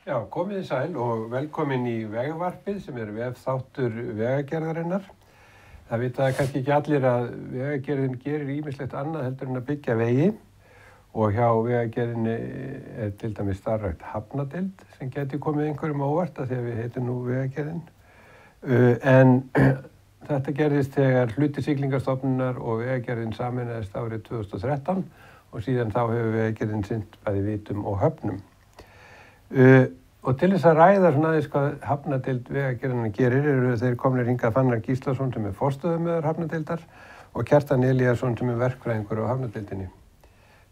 Já, komið sæl og velkomin í Vegvarpið sem vefþáttur Vegagerðarinnar. Það vita kannski ekki allir að Vegagerðin gerir ýmislegt annað heldur en að byggja vegi og hjá Vegagerðinni til dæmis starfrækt hafnadeild sem geti komið einhverjum á óvart af því að við heitum nú Vegagerðin. En þetta gerðist þegar hluti Siglingastofnunar og Vegagerðin sameinaðist árið 2013 og síðan þá hefur Vegagerðin sinnt bæði vitum og höfnum. Og til þess að ræða svona aðeins hvað hafnadeild Vegagerðarinnar gerir eru þeir komnir hingað Fannar Gíslason sem forstöðumaður hafnadeildar og Kjartan Elíasson sem verkfræðingur á hafnadeildinni.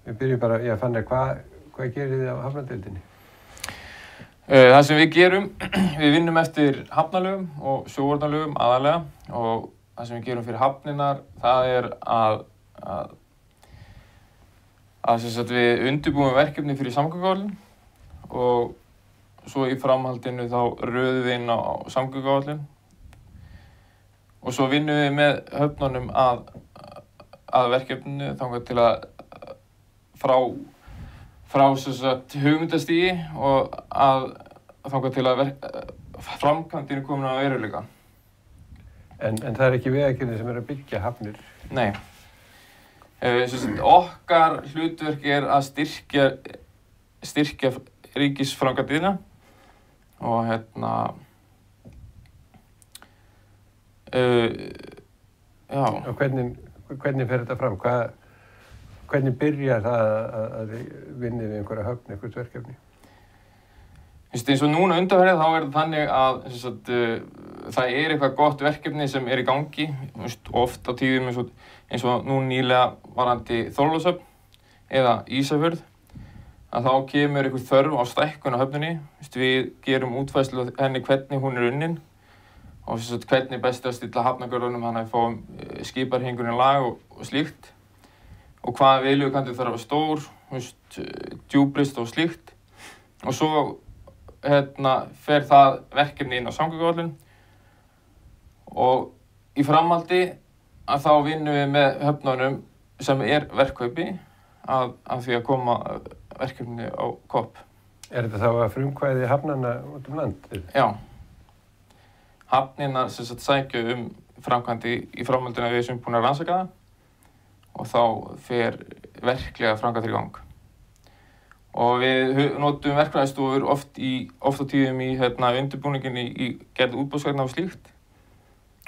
Við byrjum bara, Fannar, hvað gerir þið á hafnadeildinni? Það sem við gerum, við vinnum eftir hafnalögum og sjóvarnarlögum aðalega og það sem við gerum fyrir hafninar, það að við undirbúum verkefni fyrir samgönguáætlun og svo í framhaldinu þá röðum við inn á samgönguáætlun og svo vinnum við með höfnunum að verkefninu þangað til að frá hugmyndastigi og þangað til að framkvæmdin komin á veruleika. En það ekki Vegagerðin sem að byggja hafnir? Nei. Okkar hlutverk að styrkja ríkisframkvæmdina og Og hvernig fer þetta fram? Hvernig byrjar það að þið vinnið við einhverja höfn, einhvers verkefni? Eins og núna undanfarið þá það þannig að það eitthvað gott verkefni sem í gangi, oft á tíðum eins og nú nýlega varðandi Þorlákshöfn eða Ísafjörð, að þá kemur einhver þörf á stækkun á höfninni. Við gerum útfærslu á henni hvernig hún unnin og hvernig best að stilla hafnagörðunum þannig að fáum skiparhingurinn lag og slíkt og hvaða viðlegukantur þarf að vera stór, djúprist og slíkt og svo fer það verkefni inn á samgönguáætlun og í framhaldi að þá vinnum við með höfnunum sem verkkaupi að því að koma verkefni á kopp. Þetta þá að frumkvæði hafnanna út landið? Já. Hafnirnar sækja framkvæmdi í framhaldinu að við sem búin að rannsaka það og þá fer verklega framkvæmdir í gang. Og við notum verkfræðistofur oft á tíðum í undirbúningin í gerð útboðsgagna og slíkt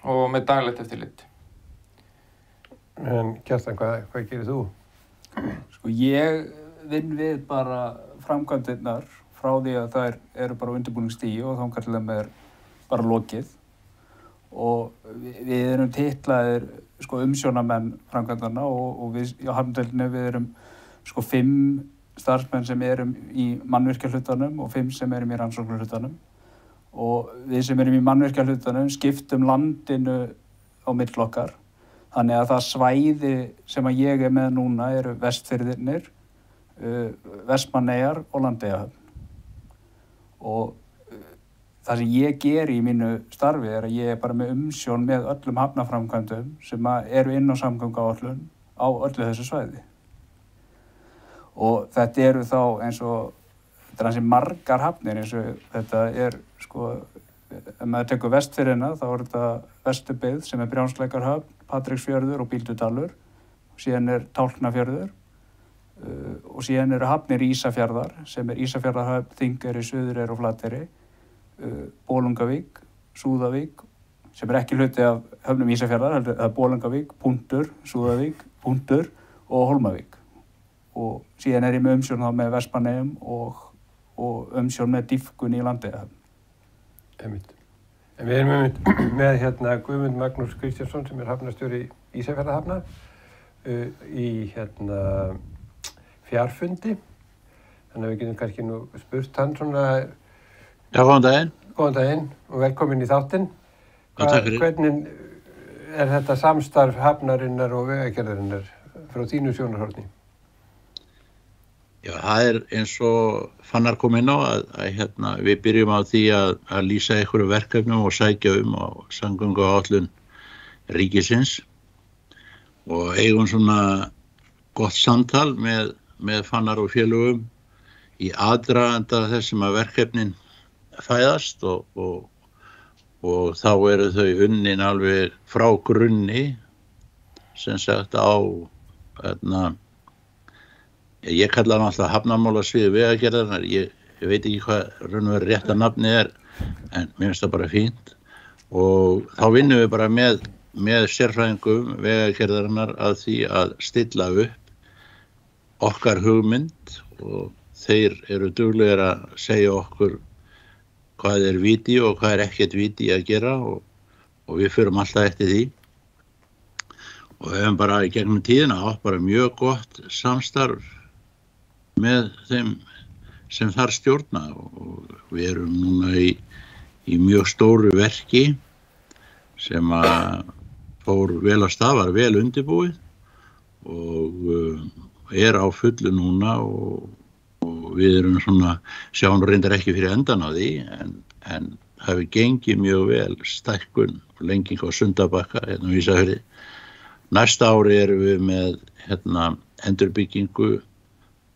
og með daglegt eftirlit. En Kjartan, hvað gerir þú? Ég vinn við bara framkvæmdirnar frá því að þær eru bara á undirbúningsstigi og þangað til þeim bara lokið og við erum titlaðir umsjónarmenn framkvæmdarna og við á hafnadeildinni við erum 5 starfsmenn sem erum í mannvirkjahlutanum og 5 sem erum í rannsóknarhlutanum og við sem erum í mannvirkjahlutanum skiptum landinu á milli okkar þannig að það svæði sem að ég með núna eru Vestfirðirnir, Vestmannaeyjar og Landeyjahöfn og það sem ég geri í mínu starfi að ég bara með umsjón með öllum hafnaframkvæmdum sem eru inn á samgönguáætlun á öllu þessu svæði. Og þetta eru þá eins og þessi margar hafnir eins og þetta ef maður tekur Vestfirðina þá þetta Vesturbyggð sem Brjánslækjarhöfn, Patreksfjörður og Bíldudalur, síðan Tálknafjörður og síðan eru hafnir Ísafjarðar sem Ísafjarðarhöfn, Þingeyri, Suðureyri og Flateyri, Bolungarvík, Súðavík sem ekki hluti af höfnum Ísafjarðar, það Bolungarvík, Puntur, Súðavík, Puntur og Hólmavík. Og síðan ég með umsjón þá með Vestmannaeyjum og umsjón með Dýfkun í Landeyjahöfn. Einmitt. En við erum með Guðmund Magnús Kristjánsson sem hafnarstjóri Ísafjarðarhafnar í fjarfundi. Þannig að við getum kannski nú spurt hann svona. Já, góðan daginn. Góðan daginn og velkomin í þáttinn. Takk fyrir. Hvernig þetta samstarf hafnarinnar og Vegagerðarinnar frá þínu sjónarhorni? Já, það eins og Fannar kom inn á að við byrjum á því að lýsa einhverju verkefnum og sækja á samgönguáætlun ríkisins og eigum svona gott samtal með Fannar og félögum í aðdraganda þessum að verkefnin fæðast og þá eru þau unnin alveg frá grunni, sem sagt á, ég kalla hann alltaf hafnarmálasvið vegagerðarinnar, ég veit ekki hvað raunverulega rétta nafnið en mér finnst það bara fínt og þá vinnum við bara með sérfræðingum vegagerðarinnar að því að stilla upp okkar hugmynd og þeir eru duglegir að segja okkur hvað er viti og hvað er ekkert viti að gera og við förum alltaf eftir því og við höfum bara í gegnum tíðina átt bara mjög gott samstarf með þeim sem þar stjórna og við erum núna í mjög stóru verki sem að fór vel að stað, var vel undirbúið og er á fullu núna og við erum svona, sjáum reyndar ekki fyrir endan á því en hafi gengið mjög vel stækkun og lenging á Sundabakka hérna á Ísafirði. Næsta ári erum við með endurbyggingu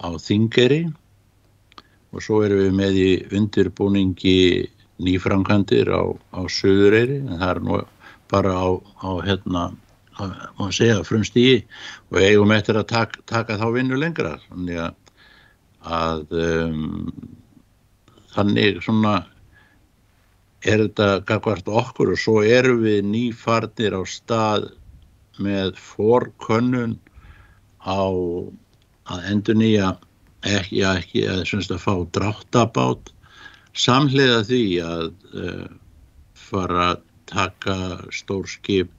á Þingeyri og svo erum við með í undirbúningi nýframkvæmdir á Suðureyri en það er nú bara á má segja frumstigi og eigum eftir að taka þá vinnu lengra þannig að þannig svona er þetta gagnvart okkur og svo erum við nýfarnir á stað með forkönnun á að endurnýja ekki að fá dráttabát samhliða því að fara að taka stór skip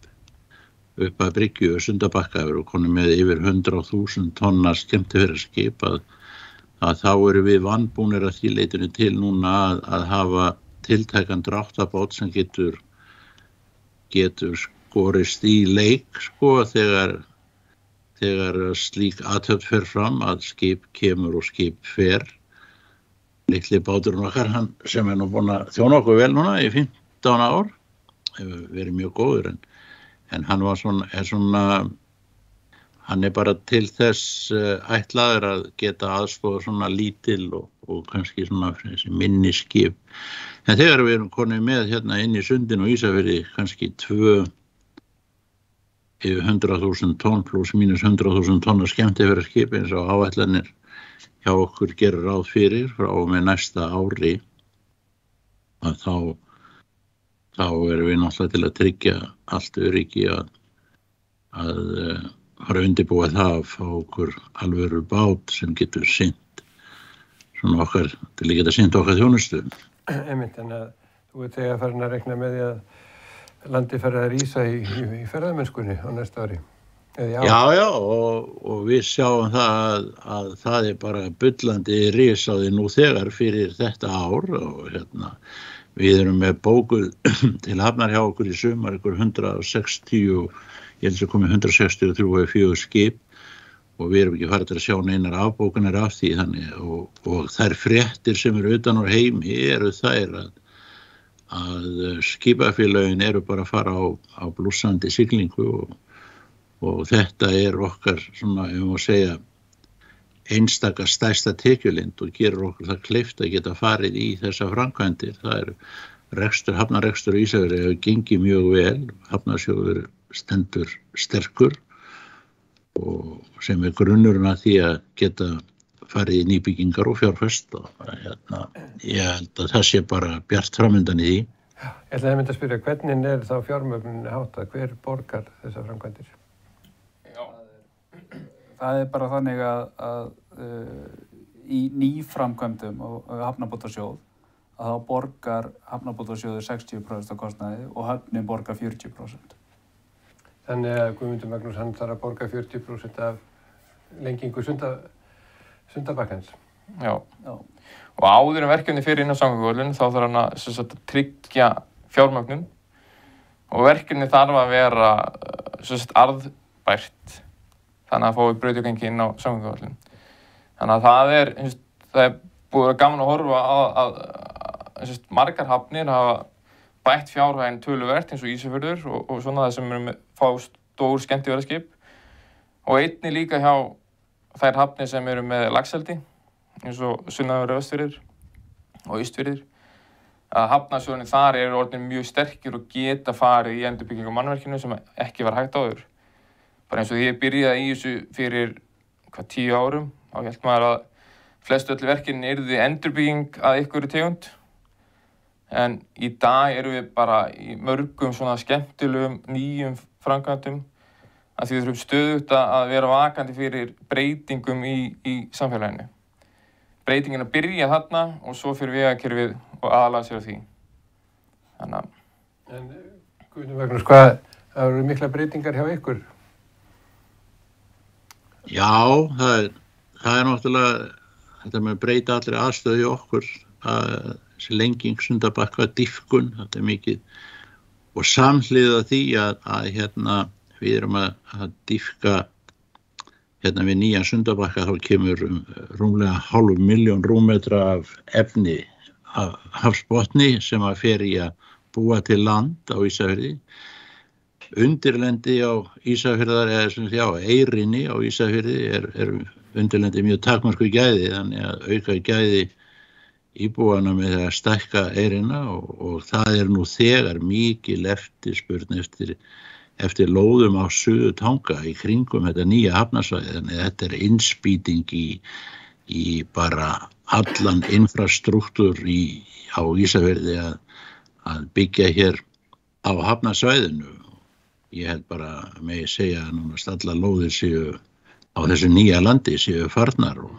upp að bryggju og Sundabakka og konum með yfir 100.000 tonna skemmtiferðaskip að þá eru við vanbúnir að því leitinu til núna að hafa tiltækan dráttabát sem getur skorist í leik sko þegar slík athöfn fer fram að skip kemur og skip fer. Litli báturinn okkar, hann sem nú búinn að þjóna okkur vel núna í 15 ár, hefur verið mjög góður en hann var svona hann bara til þess ætlaður að geta aðstoða svona lítil og kannski svona minni skip. En þegar við erum konið með hérna inn í Sundin og Ísafirði kannski 100.000 tonn pluss mínus 100.000 tonna skemmtiferðaskip eins og áætlanir hjá okkur gerir ráð fyrir frá og með næsta ári að þá erum við náttúrulega til að tryggja allt öryggi að fara undirbúa það að fá okkur alvöru bát sem getur sinnt svona okkar, til að geta sinnt okkar þjónustu. Einmitt, en að þú ert þegar farin að rekna með því að landi farið að rísa í ferðamennskunni á næsta ári. Já, og við sjáum það að það er bara bullandi risaði nú þegar fyrir þetta ár og við erum með bókuð til hafnar hjá okkur í sumar ykkur 160, ég held að komið 163 skip og við erum ekki farið til að sjá neinar afbókanir af því þannig og þær fréttir sem eru utan úr heimi eru þær að skipafélögin eru bara að fara á blússandi siglingu og þetta er okkar svona, ef maður segja, einstaka stærsta tekjulind og gerur okkur það kleift að geta farið í þessa framkvæmdir. Það er hafnarrekstur í Ísafirði hefur gengið mjög vel, hafnarsjóður stendur sterkur og sem er grunnurinn að því að geta farið í nýbyggingar og fjárfest og ég held að það sé bara bjart framundan í því. Ég ætlaði að spyrja, hvernig er þá fjármögnunin háttað? Hver borgar þessar framkvæmdir? Það er bara þannig að í nýframkvæmdum og hafnabótasjóð að þá borgar hafnabótasjóður 60% af kostnaði og höfnin borgar 40%. Þannig að Guðmundur Magnús hann þarf að borga 40% af lengingu Sundabakkans. Já. Og áður en verkefni fyrir inn á samgönguáætlun þá þarf hann að tryggja fjármögnun og verkefni þarf að vera arðbært. Þannig að fái brautargengi inn á samgönguáætlun. Þannig að það er búið að gaman að horfa að margar hafnir hafa bætt fjárhæðin töluvert eins og Ísafjörður og svona það sem eru fá stór skemmtiferðaskip og einnig líka hjá þær hafnir sem eru með laxeldi eins og sunnaður Vestfirðir og Austfirðir, að hafnarsjóðirnir þar eru orðnir mjög sterkir og geta farið í endurbyggingu á mannvirkinu sem ekki var hægt áður. Bara eins og ég byrjaði í þessu fyrir 10 árum, þá hélt maður að flestu öllu verkin yrði endurbygging að einhverju tegund. En í dag erum við bara í mörgum svona skemmtilegum nýjum framkvæmdum að því við þurfum stöðugt að vera vakandi fyrir breytingum í samfélaginu. Breytingin að byrja þarna og svo fyrir vegakerfið og aðlaga sér á því. Þannig að... En Guðni Magnús, hvað eru mikla breytingar hjá ykkur? Já, það er náttúrulega þetta með að breyta allri aðstöðu í okkur, þessi lenging, Sundabakka, dýpkun, þetta er mikið. Og samhliða því að við erum að dýpka við nýjan Sundabakka, þá kemur rúmlega 500.000 rúmmetra af efni af hafsbotni sem að fer í að búa til land á Ísafirði. Undirlendi á Ísafirðar, eyrinni á Ísafirði er undirlendi mjög takmörku gæði, þannig að auka gæði íbúana með að stækka eyrina og það er nú þegar mikil eftirspurn eftir lóðum á Suðurtanga í kringum þetta nýja hafnarsvæði, þannig að þetta er innspýting í bara allan infrastruktúr á Ísafirði að byggja hér á hafnarsvæðinu. Ég held bara megi segja að núna allar lóðir séu á þessu nýja landi séu farnar og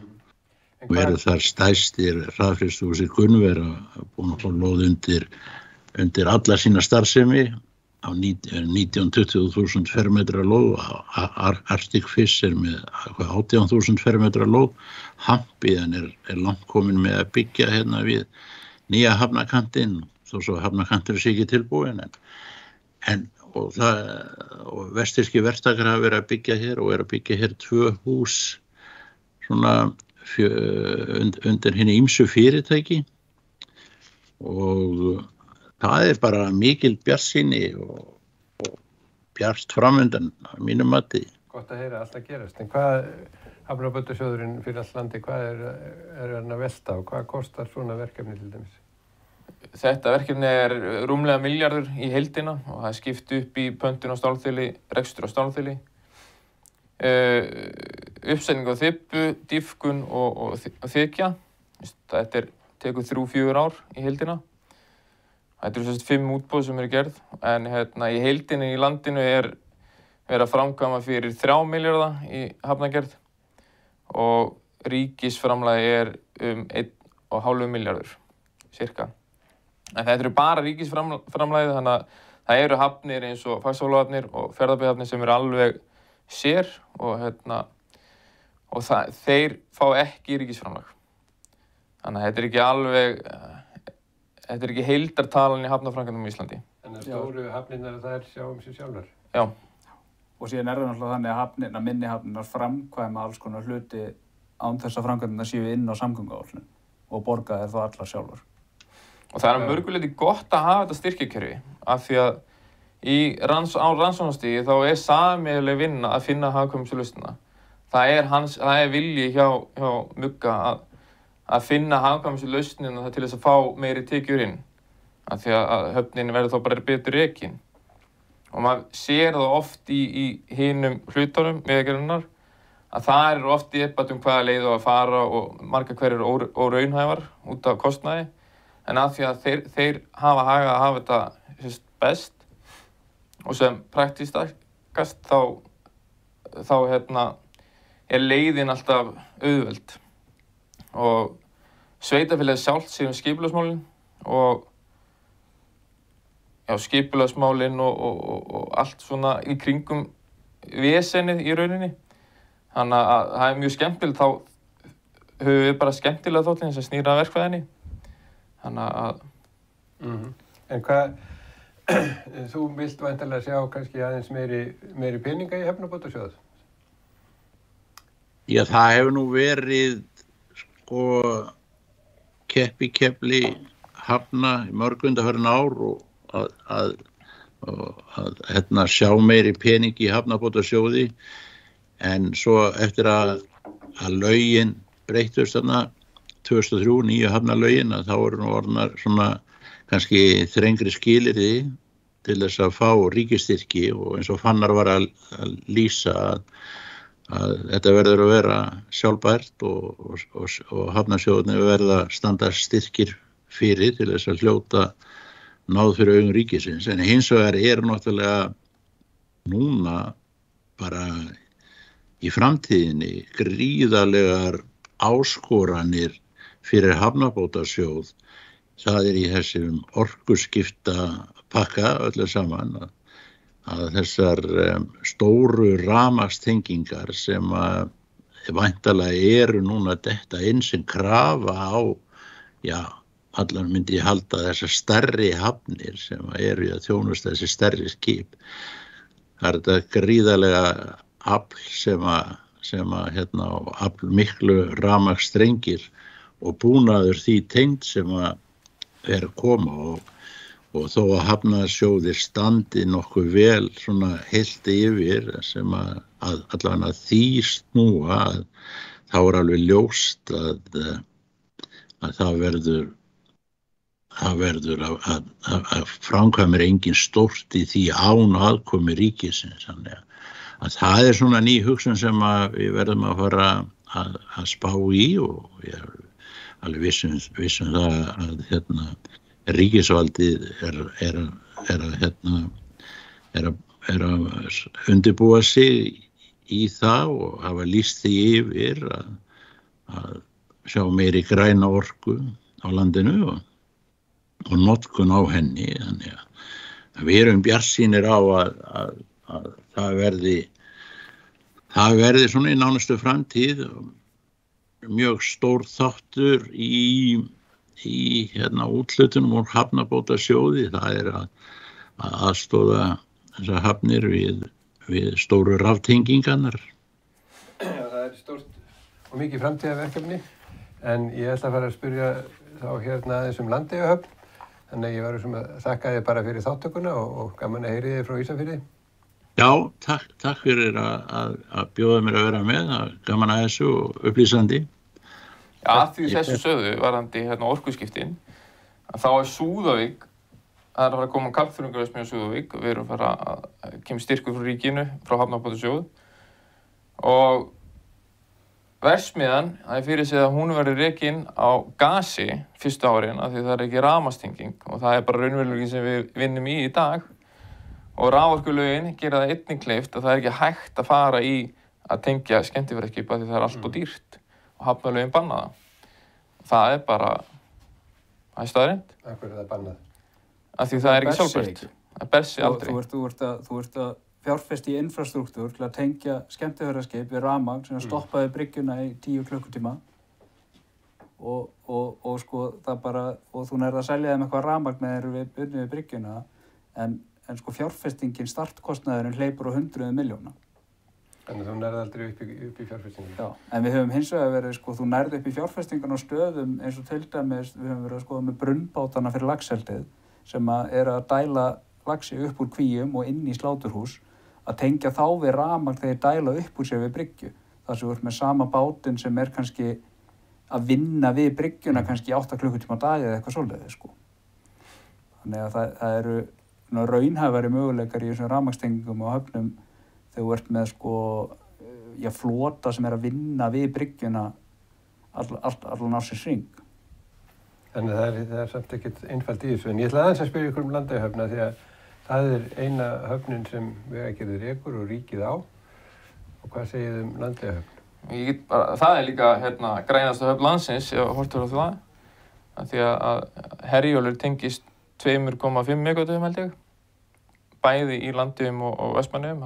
eru þar stærstir hraðfrystihúsið Gunnvera búin að fá lóð undir alla sína starfsemi á 19-20.000 fermetra lóð, Arctic Fish er með 18.000 fermetra lóð, Hampiðan er langt komin með að byggja við nýja hafnakantinn, þó svo hafnakantur sé ekki tilbúin, og vestirski verktakar hafa verið að byggja hér og er að byggja hér 2 hús svona undir hinni ýmsu fyrirtæki og það er bara mikil bjartsýni og bjart framundan á mínum mati. Gott að heyra allt að gerast, en hvað Hafnabótasjóðurinn fyrir allt landi, hvað er hann að velta og hvað kostar svona verkefni til dæmis? Þetta verkefni er rúmlega milljarður í heildina og það er skipt upp í pöntun á stálþili, rekstur á stálþili, uppsetning á þyppu, dýpkun og þykja. Þetta tekur 3-4 ár í heildina. Þetta eru 5 útboð sem eru gerð, en í heildinni í landinu er verið að framkvæma fyrir 3 milljarða í hafnagerð og ríkisframlagi er 1,5 milljarður, cirka. En þetta eru bara ríkisframlagið, þannig að það eru hafnir eins og Faxaflóahafnir og Fjarðabyggðahafnir sem eru alveg sér og þeir fá ekki ríkisframlag. Þannig að þetta er ekki heildartalan í hafnarframkvæmdum í Íslandi. En það stóru hafnirnar þær sjá sig sjálfar? Já. Og síðan er það náttúrulega þannig að minni hafnirnar framkvæma alls konar hluti án þess að framkvæmdirnar séu inn á samgönguáætlun og borga þær þá allar sjálfar. Og það er að mörgu leyti gott að hafa þetta styrkjakerfi af því að á rannsóknarstigi þá er sameiginleg vinna að finna hagkvæmustu lausnina. Það er vilji hjá Mugga að finna hagkvæmustu lausnina til þess að fá meiri tekjur inn. Af því að höfnin verður þá bara betur rekin. Og maður sér það oft í hinum hlutunum vegagerðarinnar að það er oft í debatt hvaða leið á að fara og margar hverjir óraunhæfar út af kostnaði. En af því að þeir hafa hag að hafa þetta best og sem praktískast þá er leiðin alltaf auðveld. Og sveitarfélagið sjálft sér skipulagsmálin og skipulagsmálin og allt svona í kringum vesenið í rauninni. Þannig að það er mjög skemmtilegt, þá höfum við bara skemmtilega þóttin sem snýr að verkfræðinni. Þannig að... En hvað, þú vilt væntanlega sjá kannski aðeins meiri peninga í Hafnabótasjóð? Já, það hefur nú verið keppi hafna í mörg undanfarin ár og að sjá meiri pening í Hafnabótasjóði en svo eftir að lögin breyttust þarna 2003 nýju hafnalögin að þá eru nú orðnar svona kannski þrengri skilyrði til þess að fá ríkisstyrki og eins og Fannar var að lýsa að þetta verður að vera sjálfbært og hafnarsjóðirnir verða að standa styrkir fyrir til þess að hljóta náð fyrir augum ríkisins. En hins vegar náttúrulega núna bara í framtíðinni gríðarlegar áskoranir fyrir hafnabótasjóð. Það í þessum orkuskipta pakka öllu saman að þessar stóru rafmagnstengingar sem væntanlega eru núna detta inn sem krafa á, allan myndi ég halda þessar stærri hafnir sem eru í að þjónusta þessi stærri skip. Það þetta gríðarlega afl sem afl miklu rafmagnsstrengir og búnaður því tengd sem að koma og þó að hafnarsjóðir standi nokkuð vel svona heilt yfir sem að allavega því snúa þá alveg ljóst að það verður að framkvæmir engin stórt í því án aðkomi ríkisins. Þannig að það svona ný hugsun sem að við verðum að fara að spá í og ég alveg vissum það að ríkisvaldið er að undirbúa sig í það og hafa lýst því yfir að sjá meiri græna orku á landinu og notkun á henni. Þannig að við erum bjartsýnir á að það verði svona í nánustu framtíð mjög stór þáttur í úthlutunum úr hafnabótasjóði. Það að aðstoða þessar hafnir við stóru raftengingarnar. Já, það stórt og mikið framtíðarverkefni, en ég ætla að fara að spyrja þá aðeins Landeyjahöfn. Þannig að ég var að þakka þér bara fyrir þáttökuna og gaman að heyri þig frá Ísafirði. Já, takk fyrir að bjóða mér að vera með, gaman að þessu og upplýsandi. Að því þessu sögðu varðandi orkuskiptin, þá Súðavík, það að fara að koma kalkþörungaverksmiðja Súðavík, við erum að fara að kemur styrkur frá ríkinu, frá hafnabótasjóð og verksmiðjan, það fyrir sig að hún verður rekin á gasi fyrstu árin af því það ekki rafmagnstenging og það bara raunveruleikinn sem við vinnum í dag og raforkulögin gera það einnig kleift að það ekki hægt að fara í að tengja skemmtiferðaskipa því það allt og dýrt og hafnalögin banna það. Það bara, það staðreynd. Af hverju það bannað? Af því það ekki sjálfbært. Það ber sig aldrei. Þú ert að fjárfesta í infrastruktúr til að tengja skemmtiferðaskip við rafmagn sem stoppaði bryggjuna í 10 klukkutíma og sko það bara, og þú nærð að selja þeim eitthvað rafmagn með þeir við bryggjuna en sko fjárfestingin startkostnaðurinn hleypur á 100 milljóna. Þannig þú nærði aldrei upp í fjárfestingunum. Já, en við höfum hins vegar verið, sko, þú nærði upp í fjárfestingun á stöðum eins og til dæmis, við höfum verið að skoða með brunnbátana fyrir laxeldið sem að dæla laxi upp úr kvíum og inn í sláturhús, að tengja þá við rafmagn þegar dæla upp úr sér við bryggju. Það sem við með sama bátinn sem kannski að vinna við bryggjuna kannski 8 klukkutíma á dag eða eitthvað svoleiðis, sko. Þannig að það eru raunhæfari möguleikar í þessum rafmagnstengingum og höfnum þegar þú ert með flota sem að vinna við bryggjuna allan ársins hring. Þannig að það samt ekkert einfalt í þessu. En ég ætla aðeins að spyrja ykkur Landeyjahöfn því að það eina höfnin sem Vegagerðin rekur og ríkið á. Og hvað segið Landeyjahöfn? Það líka grænasta höfn landsins, ef horftur á það. Því að Herjólfur tengist 2,5 megavöttum held ég. Bæði í Landeyjum og Vestmannaeyjum.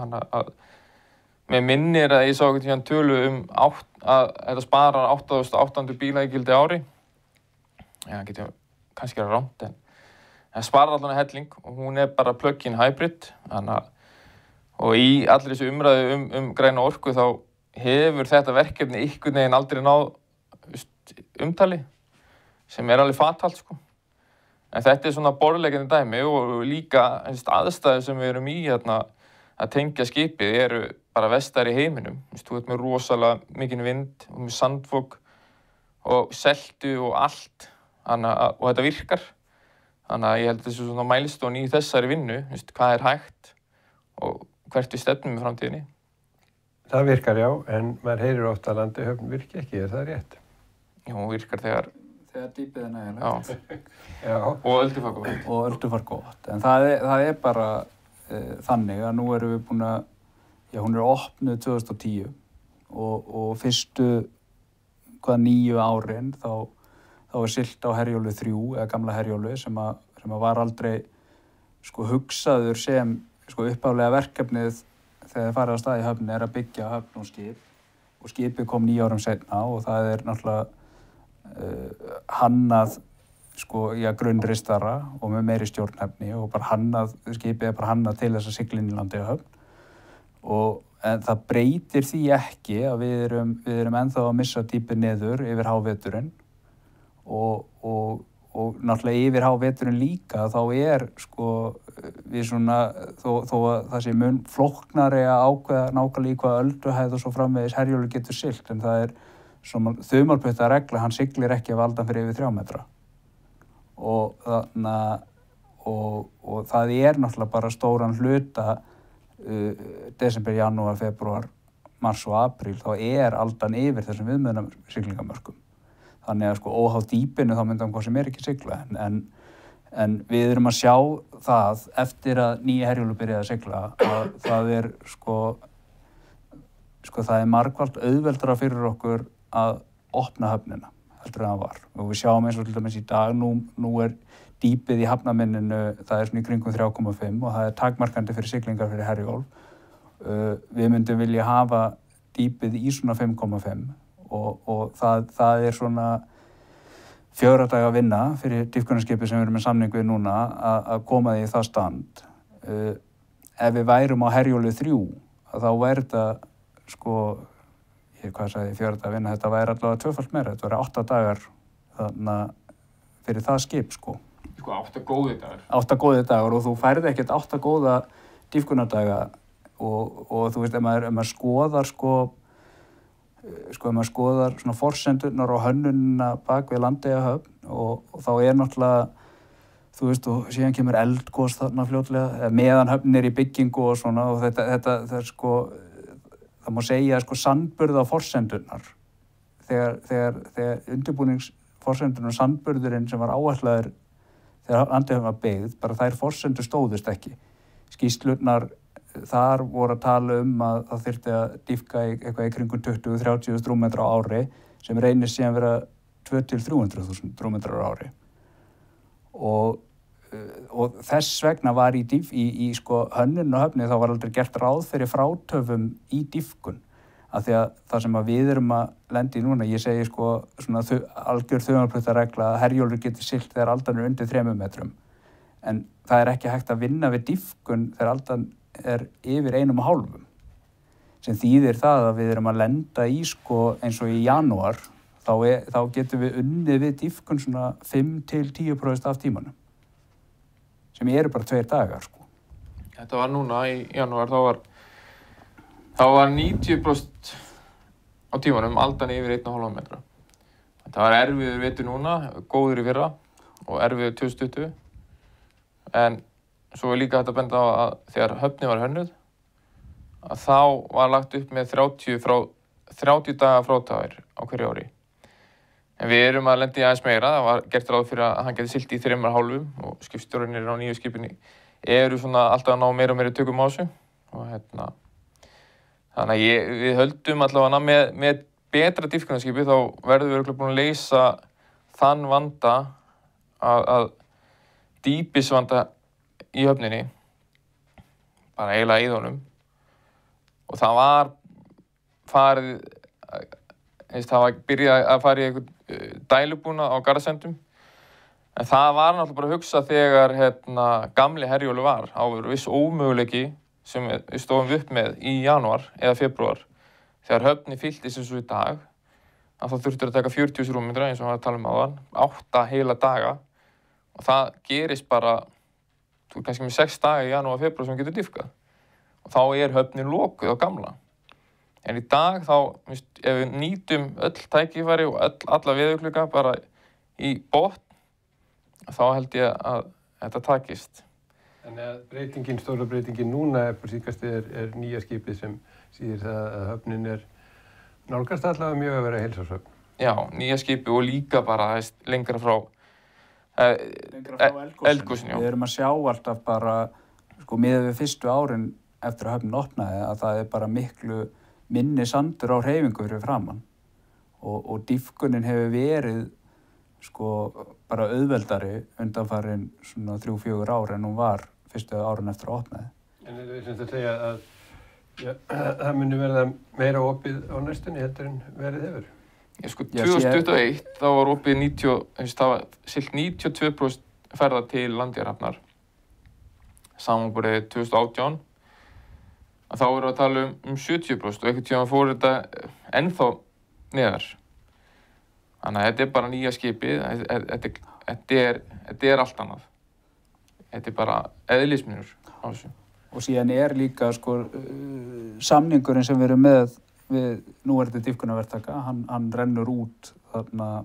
Mér minnir að ég sá einhvern tölu að þetta sparar 8.800 bíla í gildi ári. Já, getur kannski rámt, en það sparar allan helling og hún bara plug-in hybrid. Og í allri þessu umræðu græna orku þá hefur þetta verkefni einhvern veginn aldrei náð umtali, sem alveg fatalt, sko. En þetta svona borðleggjandi dæmi og líka aðstæður sem við erum í að tengja skipið eru bara vestar í heiminum. Þú ert með rosalega mikinn vind og með sandfok og seltu og allt og þetta virkar. Þannig að ég held að þessu svona mælstón í þessari vinnu, hvað er hægt og hvert við stefnum í framtíðinni. Það virkar já, en maður heyrir ofta að Landeyjahöfn virki ekki, er það rétt? Já, hún virkar þegar dýpið er nægilegt. Já. Og öldufar gott. Og öldufar gott. En það er bara þannig að nú erum við búin að, hún er opnuð 2010 og fyrstu 9 árin þá er siglt á Herjólfi 3 eða gamla Herjólfi sem að var aldrei hugsaður sem upphaflega verkefnið þegar farið á stað í höfn er að byggja höfn og skip og skipið kom 9 árum seinna og það er náttúrulega hannað grunnristara og með meiri stjórnhæfni og skipið er bara hannað til þess að sigla inn í Landeyjahöfn en það breytir því ekki að við erum ennþá að missa dýpið niður yfir háveturinn og náttúrulega yfir háveturinn líka þá er við svona þó að það sé mun flóknari að ákveða nákvæmlega í hvaða ölduhæð og svo framvegis Herjólfur getur siglt en það er svona þumalputta regla, hann siglir ekki ef aldan fyrir yfir 3 metra og það er náttúrulega bara stóran hluta desember, janúar, febrúar, mars og apríl þá er aldan yfir þessum viðmiðunum siglingamörkum. Þannig að óháð dýpinu þá myndum hvað sem er ekki sigla en við erum að sjá það eftir að nýja Herjólfur byrjaði að sigla að það er það er margfalt auðveldara fyrir okkur að opna höfnina heldur en það var og við sjáum eins og til dæmis í dag nú er dýpið í hafnaminninu, það er svona í kringum 3,5 og það er takmarkandi fyrir siglingar fyrir Herjólf. Við myndum vilja hafa dýpið í svona 5,5 og það er svona 4 daga vinna fyrir dýpkunarskipið sem við erum með samning við núna að koma því í það stand. Ef við værum á Herjólfi 3 þá væri þetta hvað sagði ég 4 daga vinna, þetta væri allavega 2-falt meira, þetta væri 8 dagar fyrir það skip 8 góðir dagar. 8 góðir dagar og þú færði ekkert 8 góða dýpkunardaga og þú veist, ef maður skoðar ef maður skoðar svona forsendurnar og hönnunina bak við Landeyjahöfn og þá er náttúrulega, þú veist, og síðan kemur eldgos þarna fljótlega, meðan höfnin er í byggingu og svona og þetta er það má segja sandburð á forsendurnar þegar undirbúningsforsendurinn og sandburðurinn sem var áætlaður þegar Landeyjahöfn var byggð, bara þær forsendur stóðust ekki. Skýrslurnar þar voru að tala að það þyrfti að dýpka eitthvað í kringum 20-30 rúmmetra á ári sem reynist síðan vera 200-300.000 rúmmetrar á ári. Og þess vegna var í hönnun og höfni þá var aldrei gert ráð fyrir frátöfum í dýpkun. Af því að það sem við erum að lenda í núna, ég segi svona algjör þumalputtaregla að Herjólfur getur siglt þegar aldan er undir 3 metrum. En það er ekki hægt að vinna við dýpkun þegar aldan er yfir 1,5. Sem þýðir það að við erum að lenda í eins og í janúar, þá getum við unnið við dýpkun svona 5-10% af tímanum. Sem eru bara 2 dagar Þetta var núna í janúar, þá var 90% á tímanum aldan yfir 1,5 metra. Það var erfiður vetur núna, góður í fyrra og erfiður 2020. En svo er líka hægt að benda á að þegar höfnin var hönnuð, að þá var lagt upp með 30 daga frátafir á hverju ári. En við erum að lenda í aðeins meira, það var gert ráð fyrir að hann geti siglt í 3,5 og skipstjórarnir á nýju skipinni eru svona alltaf að ná meira og meira tökum á þessu. Og þannig að við höldum allavega með betra dýpkunarskipi þá verðum við örugglega búin að leysa þann vanda að dýpisvanda í höfninni, bara eiginlega í honum. Og það var byrjað að fara í einhvern dælubúna á Garðasendum. En það var náttúrulega bara að hugsa þegar gamli Herjólfur var. Á viss ómöguleiki sem við stóðum upp með í janúar eða febrúar. Þegar höfnin fylltist eins og í dag, að þá þurftur að taka 40 rúmmetra eins og við talum áðan, 8 heila daga. Og það gerist bara, þú kannski með 6 daga í janúar og febrúar sem getur dýpkað. Og þá er höfnin lokuð á gamla. En í dag þá, ef við nýtum öll tækifæri og alla veðurglugga bara í botn, þá held ég að þetta takist. Þannig að stóra breytingin núna upp á síðkastið nýja skipið sem síðir það að höfnin nálgast allavega mjög að vera heilsárshöfn. Já, nýja skipið og líka bara lengra frá eldgosinu. Við erum að sjá alltaf bara, sko, miðað við fyrstu árin eftir að höfnin opnaði að það bara miklu minni sandur á hreyfingu fyrir framann og dýpkunin hefur verið, sko, bara auðveldari undanfarin svona 3-4 ár en hún var fyrstu árin eftir að opnaði. En þetta er sem að segja að það muni verða meira opið á næstunni heldur en verið hefur? Sko, 2021 þá var opið það var siglt 92% ferða til Landeyjahafnar. Samanborið 2018 að þá erum við að tala um 70% og einhvern tíma fór þetta ennþá neðar. Þannig að þetta bara nýja skipið, þetta allt annað. Þetta bara eðlismunur á þessu. Og síðan líka, sko, samningurinn sem við erum með við núverandi dýpkunarverktaka, hann rennur út þarna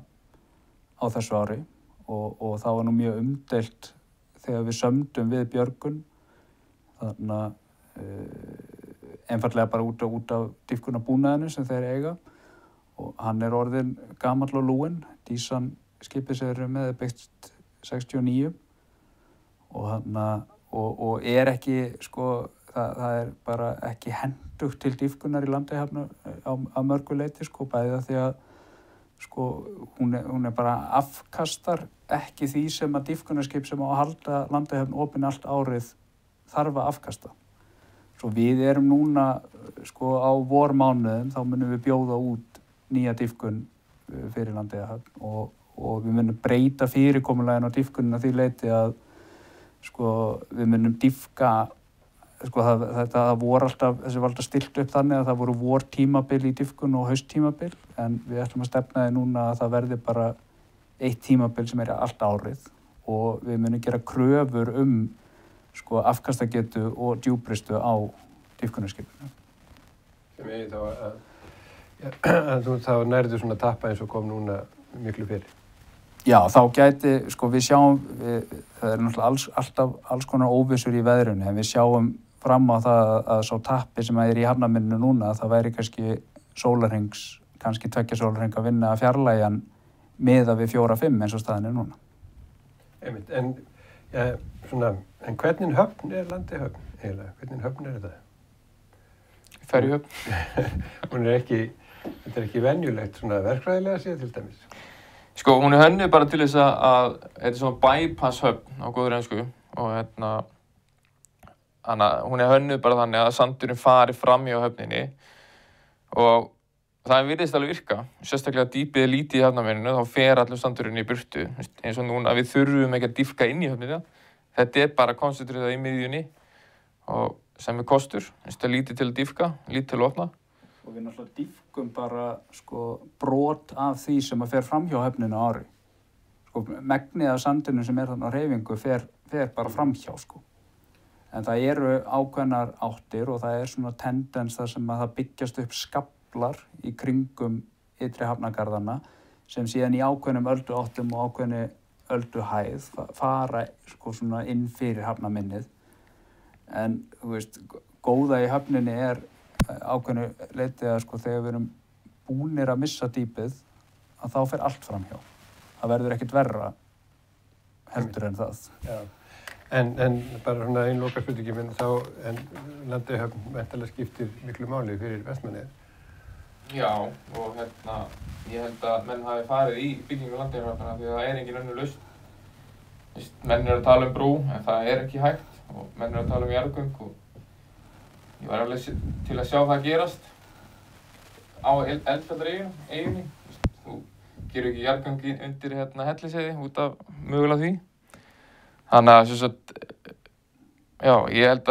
á þessu ári og það var nú mjög umdeilt þegar við sömdum við Björgun þarna einfaldlega bara út af dýpkunarbúnaðinu sem þeir eiga og hann orðinn gamall og lúinn. Dísan skipið sem þeir eru með byggt 69 og ekki, sko, það bara ekki hentugt til dýpkunar í Landeyjahöfn á mörgu leyti, sko, bæði því að, sko, hún bara afkastar ekki því sem að dýpkunarskip sem á að halda Landeyjahöfn opin allt árið þarf að afkasta. Svo við erum núna, sko, á vormánuðum, þá munum við bjóða út nýja dýpkun fyrir Landeyjahöfn og við munum breyta fyrirkomulaginu á dýpkunina því leyti að, sko, við munum dýpka, sko, það voru alltaf, þessi var alltaf stilt upp þannig að það voru vortímabil í dýpkun og hausttímabil, en við ætlum að stefna því núna að það verði bara eitt tímabil sem allt árið og við munum gera kröfur sko, afkastagetu og djúpristu á dýpkunarskipinu. Sem þá þá nærðu svona tappa eins og kom núna miklu fyrir. Já, þá gæti, sko, við sjáum, það náttúrulega alltaf alls konar óvissur í veðrunni, en við sjáum fram á það að sá tappi sem í hafnarmynninu núna, það væri kannski sólarhrings, kannski 2 sólarhring að vinna að fjarlægjan miðað við 4-5 eins og staðan núna. Einmitt, en hvernig höfn Landeyjahöfn eiginlega? Hvernig höfn þetta? Ferjuhöfn. Hún þetta ekki venjulegt svona verkfræðilega séð til dæmis? Sko, hún hönnuð bara til þess að þetta svona bypass höfn á góður ensku og þannig að hún hönnuð bara þannig að sandurinn fari fram hjá höfninni og það virðist alveg virka. Sérstaklega dýpið lítið í hafnarmynninu, þá fer allur sandurinn í burtu. Eins og núna við þurfum ekki að dýpka inn í höfnina. Þetta bara koncentrerað í miðjunni og sem kostur. Það lítið til að dýpka, lítið til að opna. Og við náttúrulega dýpkum bara, sko, brot af því sem að fer fram hjá höfninu á ári. Sko, megnið af sandinu sem þarna á hreyfingu fer bara fram hjá, sko. En það eru ákveðnar áttir og það svona tendens þar sem að það byggjast upp skaflar í kringum ytri hafnargarðana sem síðan í ákveðnum ölduáttum og ákveðni ölduhæð fara, sko, svona inn fyrir hafnarmynnið. En, þú veist, góða í höfninni ákveðnu leyti að, sko, þegar við erum búnir að missa dýpið að þá fer allt fram hjá. Það verður ekkert verra heldur en það. Já. En bara svona ein lokaspurningi minn en Landeyjahöfn væntanlega skiptir miklu máli fyrir Vestmannaeyjar. Já, og ég held að menn hafi farið í byggingu Landeyjahafnar því að það engin önnur lausn. Menn að tala brú, en það ekki hægt og menn að tala jarðgöng og ég var alveg til að sjá það gerast á Eldfjallaeyjunni. Þú gerur ekki jarðgöng undir Hellisheiði út af mögulega því. Þannig að, já, ég held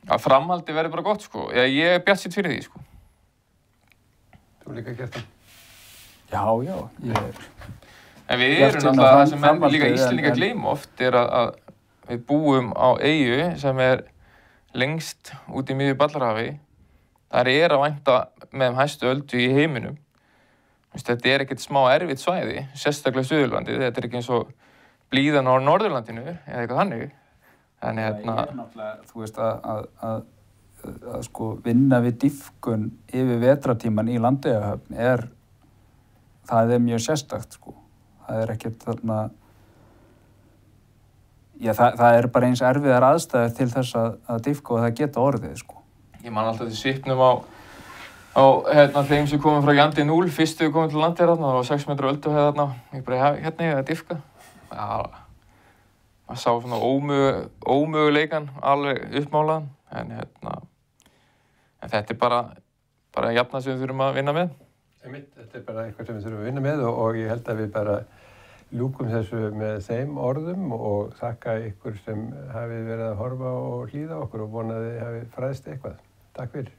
að framhaldi verði bara gott, sko. Ég bjartsýnn fyrir því, sko. Þú líka gert það? Já, En við erum náttúrulega, það sem menn líka Íslendingar gleyma oft að við búum á eyju sem lengst út í miðju Ballarhafi Það að vænta með þeim hæstu öldu í heiminum. Þetta ekkert smá erfitt svæði, sérstaklega Suðurlandi. Þetta ekki eins og blíðan á Norðurlandinu eða eitthvað þannig. Þannig náttúrulega, þú veist að sko vinna við dýpkun yfir vetrartíman í Landeyjahöfn það mjög sérstakt sko. Það ekkert þarna, já það bara eins erfiðar aðstæður til þess að dýpka og það geta orðið sko. Ég man alltaf til svipnum á þeim sem komum frá Jandi 0, fyrstu við komum til Landeyjar þarna, það var 6 metra ölduhæð þarna. Ég bara, hérna ég að dýpka. Já, maður sá svona ómöguleikan, alveg uppmálaðan. En þetta bara jafna sem við þurfum að vinna með. Þetta bara eitthvað sem við þurfum að vinna með og ég held að við bara ljúkum þessu með þeim orðum og þakka ykkur sem hafi verið að horfa og hlýða okkur og vona að þið hafi fræðst eitthvað. Takk fyrir.